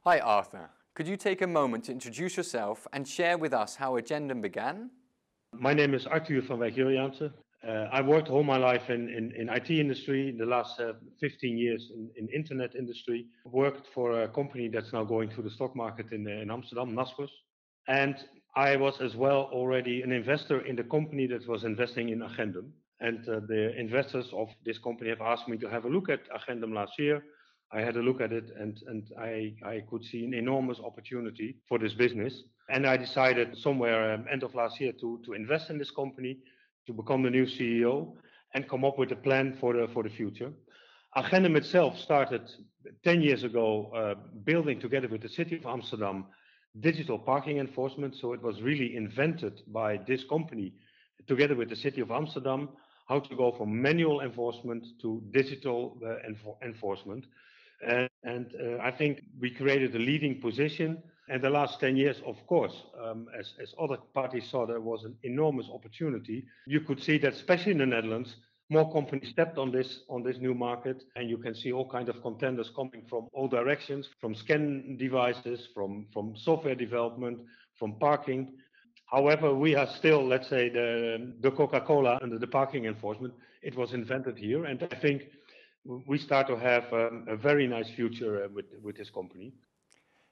Hi Arthur, could you take a moment to introduce yourself and share with us how Agendum began? My name is Arthur van Wijck Jurriaanse. I worked all my life in IT industry, the last 15 years in internet industry. Worked for a company that's now going to the stock market in Amsterdam, Naspers. And I was as well already an investor in the company that was investing in Agendum. And the investors of this company have asked me to have a look at Agendum last year. I had a look at it and I could see an enormous opportunity for this business. And I decided somewhere end of last year to invest in this company, to become the new CEO and come up with a plan for the future. Agendum itself started 10 years ago, building together with the city of Amsterdam digital parking enforcement. So it was really invented by this company together with the city of Amsterdam, how to go from manual enforcement to digital enforcement. I think we created a leading position. And the last 10 years, of course, as other parties saw there was an enormous opportunity, you could see that, especially in the Netherlands, more companies stepped on this new market, and you can see all kinds of contenders coming from all directions, from scan devices, from software development, from parking. However, we are still, let's say, the Coca-Cola under the parking enforcement. It was invented here, and I think we start to have a very nice future with this company.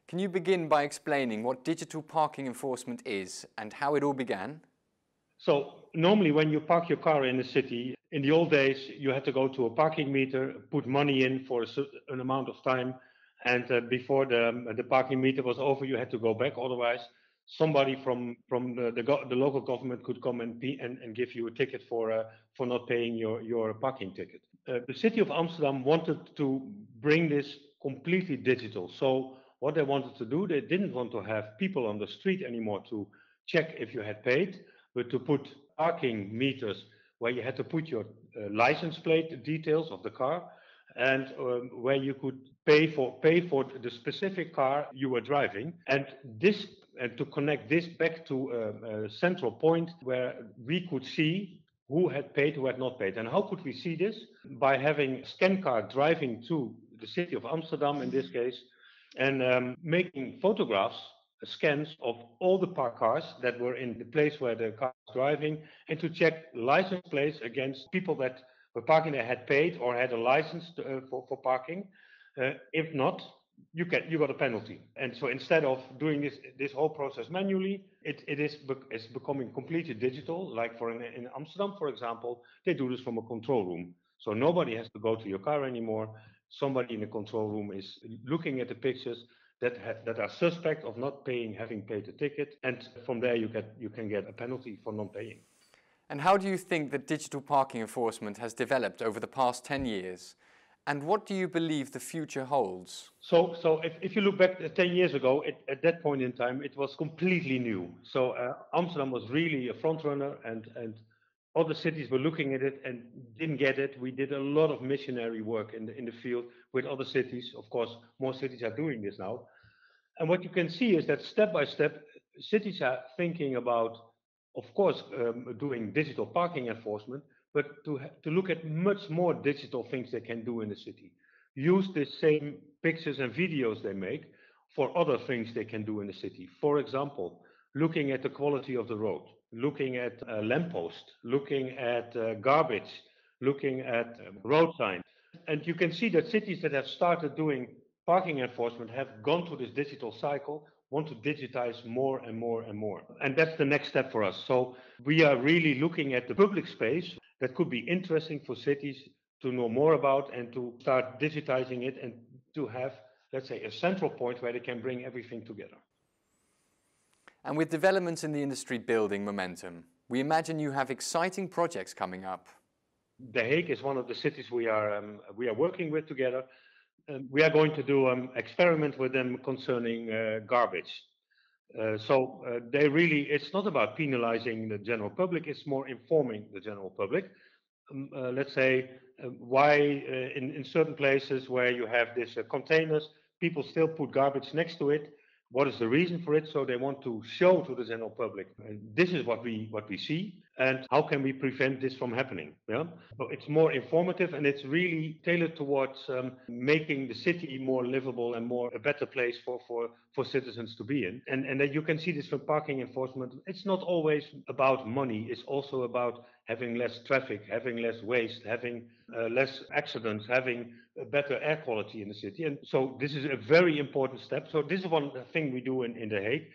Can you begin by explaining what digital parking enforcement is and how it all began? So normally when you park your car in the city, in the old days, you had to go to a parking meter, put money in for an amount of time. And before the parking meter was over, you had to go back. Otherwise, somebody from the local government could come and give you a ticket for not paying your parking ticket. The city of Amsterdam wanted to bring this completely digital. So what they wanted to do, they didn't want to have people on the street anymore to check if you had paid, but to put parking meters where you had to put your license plate details of the car, and where you could pay for the specific car you were driving, and to connect this back to a central point where we could see who had paid, who had not paid. And how could we see this? By having a scan car driving to the city of Amsterdam in this case, and making photographs, scans of all the parked cars that were in the place where the car was driving, and to check license plates against people that were parking that had paid or had a license for parking. If not, you got a penalty. And so instead of doing this whole process manually, it's becoming completely digital. Like in Amsterdam, for example, they do this from a control room. So nobody has to go to your car anymore. Somebody in the control room is looking at the pictures that are suspect of not paying, having paid the ticket, and from there you can get a penalty for non paying. And how do you think that digital parking enforcement has developed over the past 10 years? And what do you believe the future holds? So if you look back 10 years ago, at that point in time, it was completely new. So Amsterdam was really a front runner, and other cities were looking at it and didn't get it. We did a lot of missionary work in the field with other cities. Of course, more cities are doing this now. And what you can see is that step by step, cities are thinking about, of course, doing digital parking enforcement, but to look at much more digital things they can do in the city. Use the same pictures and videos they make for other things they can do in the city. For example, looking at the quality of the road, looking at lampposts, looking at garbage, looking at road signs. And you can see that cities that have started doing parking enforcement have gone through this digital cycle, want to digitize more and more and more. And that's the next step for us. So we are really looking at the public space that could be interesting for cities to know more about and to start digitizing it and to have, let's say, a central point where they can bring everything together. And with developments in the industry building momentum, we imagine you have exciting projects coming up. The Hague is one of the cities we are working with together. We are going to do an experiment with them concerning garbage. It's not about penalizing the general public, it's more informing the general public. Let's say why in certain places where you have these containers, people still put garbage next to it. What is the reason for it? So they want to show to the general public. This is what we see. and how can we prevent this from happening? Yeah, so it's more informative and it's really tailored towards making the city more livable and more a better place for citizens to be in. And that you can see this from parking enforcement. It's not always about money. It's also about having less traffic, having less waste, having less accidents, having a better air quality in the city. And so this is a very important step. So this is one thing we do in The Hague.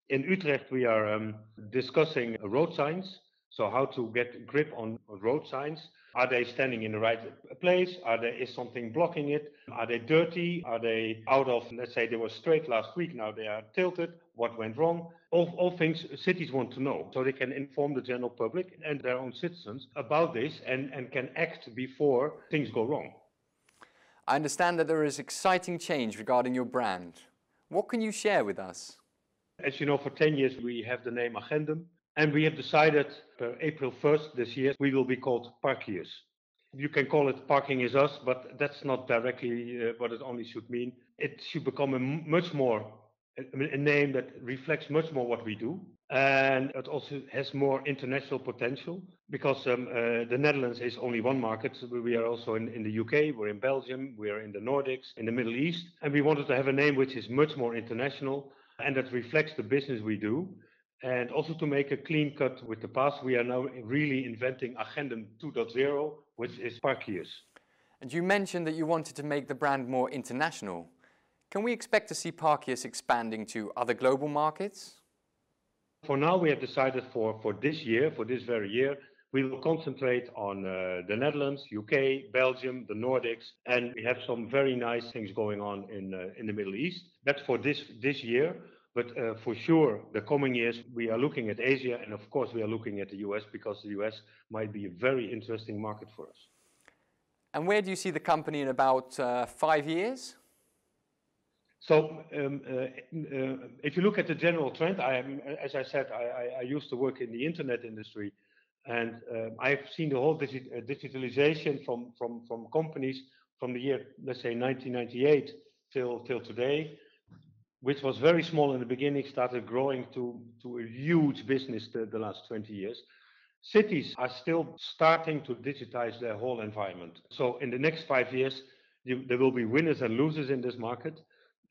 In Utrecht, we are discussing road signs. So how to get grip on road signs. Are they standing in the right place? Is something blocking it? Are they dirty? Are they out of, let's say they were straight last week, now they are tilted. What went wrong? All things cities want to know. So they can inform the general public and their own citizens about this and can act before things go wrong. I understand that there is exciting change regarding your brand. What can you share with us? As you know, for 10 years we have the name Agendum. And we have decided per April 1st this year, we will be called PARKIUS. You can call it Parking is Us, but that's not directly what it only should mean. It should become a name that reflects much more what we do. And it also has more international potential because the Netherlands is only one market. So we are also in the UK, we're in Belgium, we're in the Nordics, in the Middle East. And we wanted to have a name which is much more international and that reflects the business we do. And also to make a clean cut with the past, we are now really inventing Agendum 2.0, which is PARKIUS. And you mentioned that you wanted to make the brand more international. Can we expect to see PARKIUS expanding to other global markets? For now, we have decided for this year, for this very year, we will concentrate on the Netherlands, UK, Belgium, the Nordics, and we have some very nice things going on in the Middle East. That's for this year. But for sure, the coming years, we are looking at Asia, and of course, we are looking at the US because the US might be a very interesting market for us. And where do you see the company in about 5 years? So, if you look at the general trend, as I said, I used to work in the internet industry, and I've seen the whole digitalization from companies from the year, let's say, 1998 till today, which was very small in the beginning, started growing to a huge business the last 20 years. Cities are still starting to digitize their whole environment. So in the next 5 years, there will be winners and losers in this market.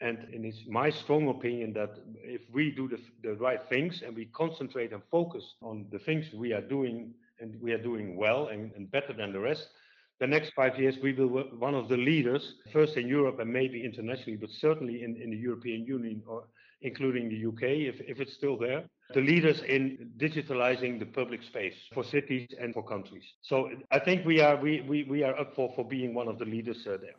And it's my strong opinion that if we do the right things and we concentrate and focus on the things we are doing, and we are doing well and better than the rest, the next 5 years we will be one of the leaders, first in Europe and maybe internationally, but certainly in the European Union, or including the UK, if it's still there, the leaders in digitalizing the public space for cities and for countries. So I think we are up for being one of the leaders there.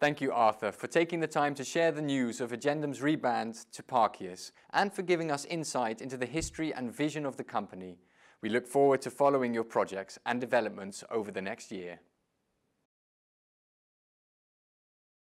Thank you, Arthur, for taking the time to share the news of Agendum's rebrand to PARKIUS and for giving us insight into the history and vision of the company. We look forward to following your projects and developments over the next year.